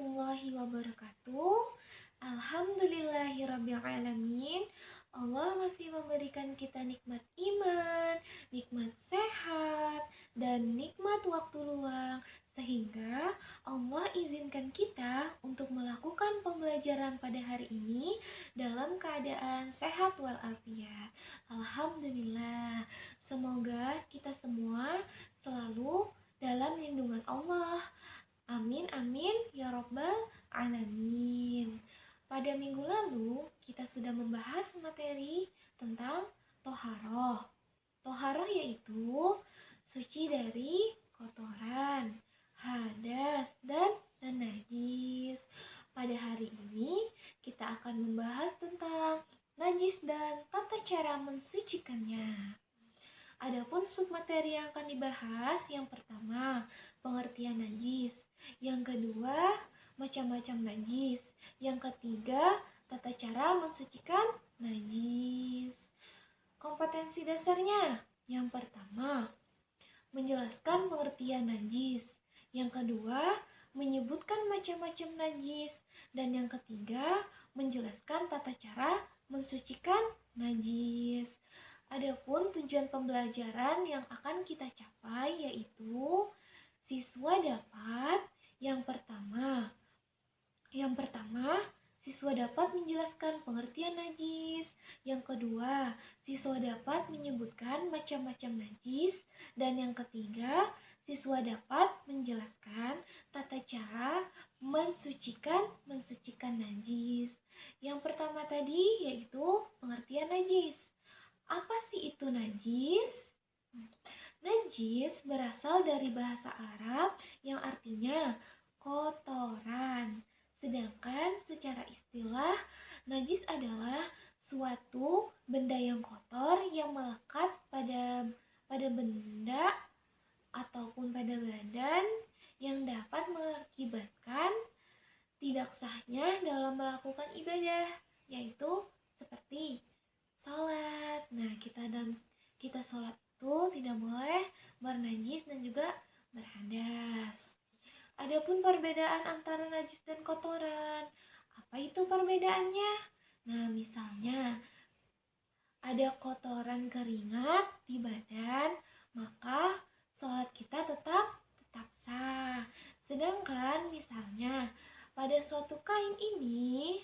warahmatullahi wabarakatuh. Alhamdulillahirrabbilalamin. Allah masih memberikan kita nikmat iman, nikmat sehat, dan nikmat waktu luang, sehingga Allah izinkan kita untuk melakukan pembelajaran pada hari ini dalam keadaan sehat walafiat. Alhamdulillah. Semoga kita semua selalu dalam lindungan Allah. Amin amin ya robbal alamin. Pada minggu lalu kita sudah membahas materi tentang toharoh. Toharoh yaitu suci dari kotoran, hadas, dan najis. Pada hari ini kita akan membahas tentang najis dan tata cara mensucikannya. Adapun submateri yang akan dibahas, yang pertama, pengertian najis. Yang kedua, macam-macam najis. Yang ketiga, tata cara mensucikan najis. Kompetensi dasarnya. Yang pertama, menjelaskan pengertian najis. Yang kedua, menyebutkan macam-macam najis. Dan yang ketiga, menjelaskan tata cara mensucikan najis. Adapun tujuan pembelajaran yang akan kita capai yaitu siswa dapat yang pertama, siswa dapat menjelaskan pengertian najis. Yang kedua, siswa dapat menyebutkan macam-macam najis. Dan yang ketiga, siswa dapat menjelaskan tata cara mensucikan najis. Yang pertama tadi yaitu pengertian najis. Apa sih itu najis? Najis berasal dari bahasa Arab yang artinya kotoran. Sedangkan secara istilah, najis adalah suatu benda yang kotor yang melekat pada benda ataupun pada badan yang dapat mengakibatkan tidak sahnya dalam melakukan ibadah, yaitu seperti sholat. Nah, kita sholat itu tidak boleh bernajis dan juga berhadas. Adapun perbedaan antara najis dan kotoran, apa itu perbedaannya? Nah, misalnya ada kotoran keringat di badan, maka sholat kita tetap sah. Sedangkan misalnya pada suatu kain ini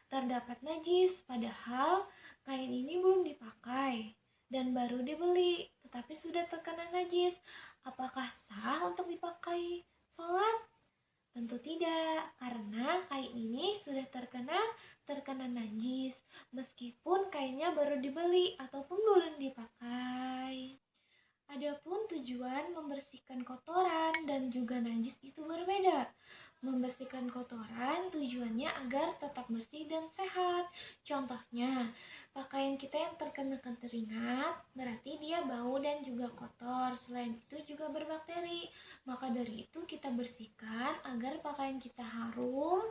terdapat najis, padahal kain ini belum dipakai dan baru dibeli, tetapi sudah terkena najis. Apakah sah untuk dipakai sholat? Tentu tidak, karena kain ini sudah terkena najis, meskipun kainnya baru dibeli ataupun belum dipakai. Adapun tujuan membersihkan kotoran dan juga najis itu berbeda. Membersihkan kotoran tujuannya agar tetap bersih dan sehat. Contohnya, pakaian kita yang terkena keringat berarti dia bau dan juga kotor. Selain itu juga berbakteri. Maka dari itu kita bersihkan agar pakaian kita harum,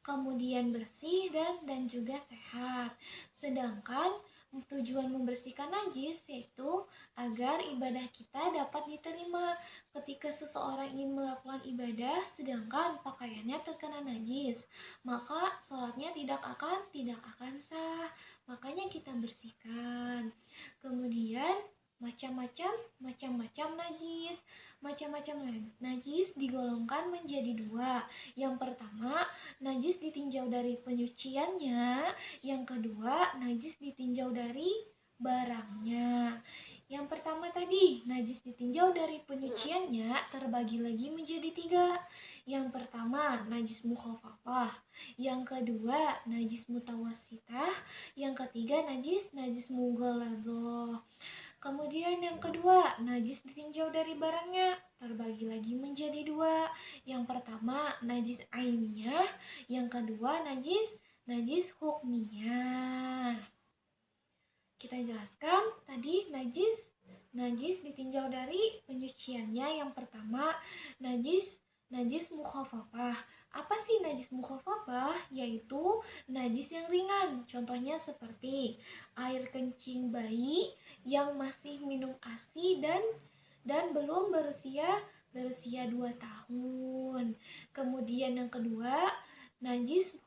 kemudian bersih dan juga sehat. Sedangkan tujuan membersihkan najis yaitu agar ibadah kita dapat diterima. Ketika seseorang ingin melakukan ibadah sedangkan pakaiannya terkena najis, maka sholatnya tidak akan sah. Makanya kita bersihkan. Kemudian macam-macam najis. Macam-macam najis digolongkan menjadi dua. Yang pertama, najis ditinjau dari penyuciannya. Yang kedua, najis ditinjau dari barangnya. Yang pertama tadi, najis ditinjau dari penyuciannya terbagi lagi menjadi tiga. Yang pertama, najis mukhafafah. Yang kedua, najis mutawassitah. Yang ketiga, najis mughaladhah. Kemudian yang kedua, najis ditinjau dari barangnya terbagi lagi menjadi dua. Yang pertama, najis ainiyah. Yang kedua, najis hukmiyah. Kita jelaskan tadi najis ditinjau dari penyuciannya. Yang pertama, najis mukhafafah. Apa sih najis mukhafafah? Yaitu najis yang ringan. Contohnya seperti air kencing bayi yang masih minum ASI dan belum berusia berusia 2 tahun. Kemudian yang kedua, najis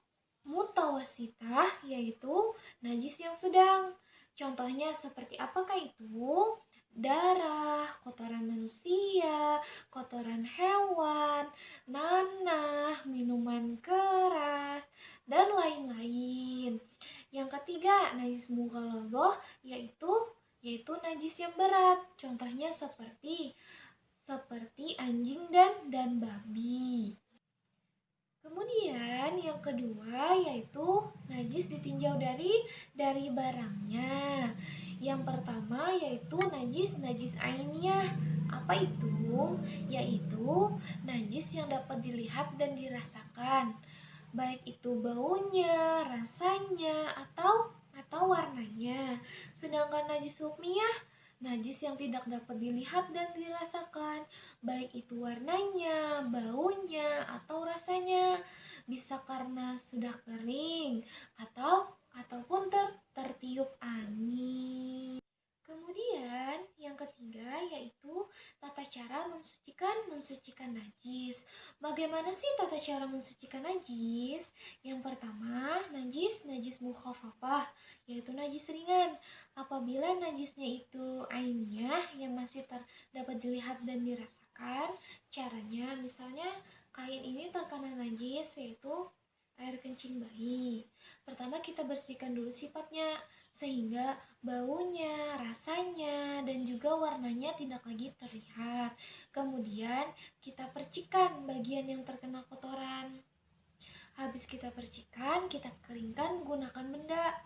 mutawasitah, yaitu najis yang sedang. Contohnya seperti apakah itu? Darah, kotoran manusia, kotoran hewan, nanah, minuman keras, dan lain-lain. Yang ketiga, najis mughalladhah, yaitu najis yang berat. Contohnya seperti anjing dan babi. Kemudian yang kedua yaitu najis ditinjau dari barangnya. Yang pertama yaitu najis ainiyah. Apa itu? Yaitu najis yang dapat dilihat dan dirasakan, baik itu baunya, rasanya, atau warnanya. Sedangkan najis hukmiyah, najis yang tidak dapat dilihat dan dirasakan, baik itu warnanya, baunya, atau rasanya. Bisa karena sudah kering ataupun tertiup angin. Kemudian yang ketiga yaitu tata cara mensucikan najis. Bagaimana sih tata cara mensucikan najis? Yang pertama, najis mukhafafah, yaitu najis ringan. Apabila najisnya itu ainiyah yang masih dapat dilihat dan dirasakan, caranya misalnya kain ini terkena najis yaitu air kencing bayi. Pertama kita bersihkan dulu sifatnya sehingga baunya, rasanya, dan juga warnanya tidak lagi terlihat. Kemudian kita percikan bagian yang terkena kotoran. Habis kita percikan, kita keringkan menggunakan benda,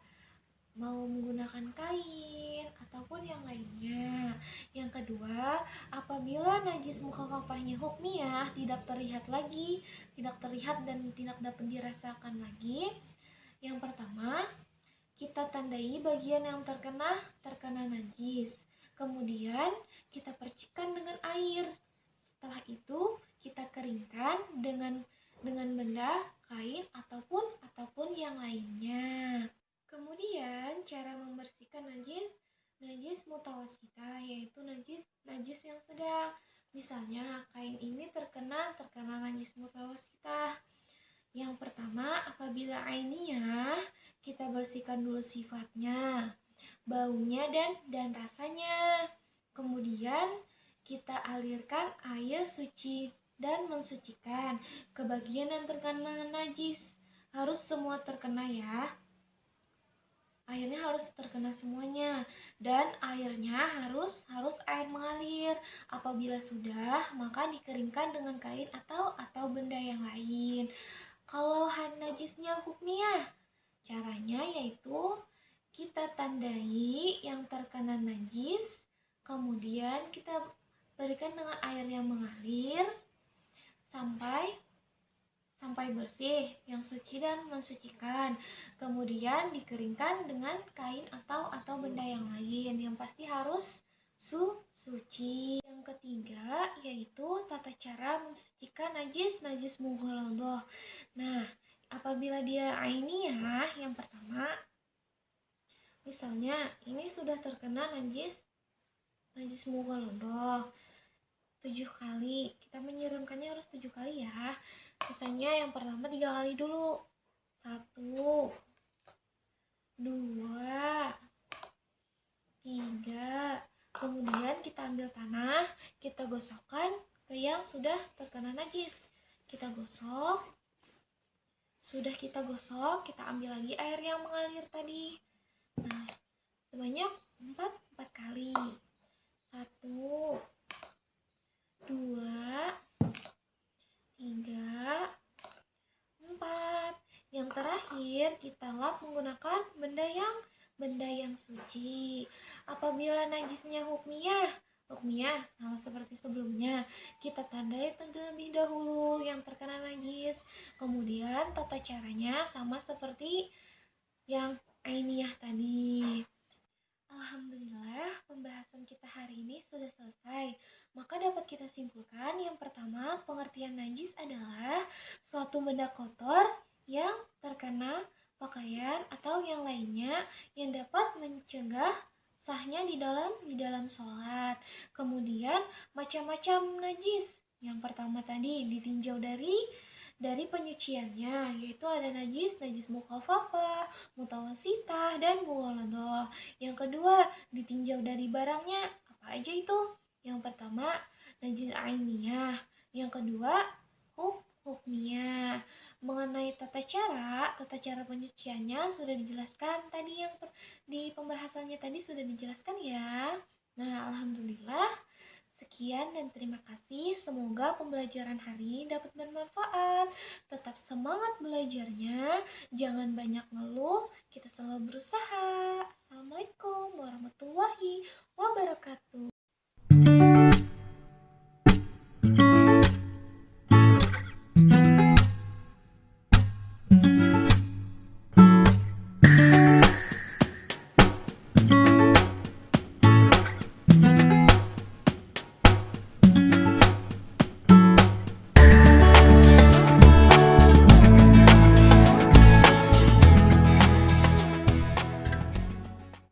mau menggunakan kain ataupun yang lainnya. Yang kedua, apabila najis mukhafafahnya hukmiyah tidak terlihat dan tidak dapat dirasakan lagi, yang pertama kita tandai bagian yang terkena najis. Kemudian kita percikan dengan air. Setelah itu kita keringkan dengan benda, kain ataupun yang lainnya. Kemudian cara membersihkan najis mutawasitah, yaitu najis yang sedang. Misalnya kain ini terkena najis mutawasitah. Yang pertama, apabila ainiyah, kita bersihkan dulu sifatnya, baunya dan rasanya. Kemudian kita alirkan air suci dan mensucikan ke bagian yang terkena najis. Harus semua terkena ya. Airnya harus terkena semuanya dan airnya harus air mengalir. Apabila sudah, maka dikeringkan dengan kain atau benda yang lain. Kalau najisnya hukmiyah, caranya yaitu kita tandai yang terkena najis, kemudian kita berikan dengan air yang mengalir sampai bersih, yang suci dan mensucikan. Kemudian dikeringkan dengan kain atau benda yang lain, yang pasti harus suci. Yang ketiga yaitu tata cara mensucikan najis mughalladhah. Nah, apabila dia ainiyah, yang pertama misalnya ini sudah terkena najis mughalladhah 7 kali. Kita menyiramkannya harus 7 kali ya. Misalnya yang pertama 3 kali dulu. 1, 2, 3. Kemudian kita ambil tanah, kita gosokkan ke yang sudah terkena najis. Kita gosok. Sudah kita gosok, kita ambil lagi air yang mengalir tadi. Nah, sebanyak 4 kali. 1, 2, 3, 4. Yang terakhir kita lap menggunakan benda yang suci. Apabila najisnya hukmiyah sama seperti sebelumnya, kita tandai terlebih dahulu yang terkena najis. Kemudian tata caranya sama seperti yang ainiyah tadi. Alhamdulillah, pembahasan kita hari ini sudah selesai. Maka dapat kita simpulkan, yang pertama, pengertian najis adalah suatu benda kotor yang terkena pakaian atau yang lainnya yang dapat mencegah sahnya di dalam sholat. Kemudian macam-macam najis, Yang pertama tadi ditinjau dari penyuciannya, yaitu ada najis mukhafafah, mutawasitah, dan mughaladah. Yang kedua, ditinjau dari barangnya, apa aja itu? Yang pertama, najis ainiyah. Yang kedua, hukmiyah. Mengenai tata cara penyuciannya sudah dijelaskan tadi di pembahasannya tadi sudah dijelaskan ya. Nah, alhamdulillah. Sekian dan terima kasih. Semoga pembelajaran hari ini dapat bermanfaat. Tetap semangat belajarnya. Jangan banyak ngeluh. Kita selalu berusaha. Assalamualaikum warahmatullahi wabarakatuh.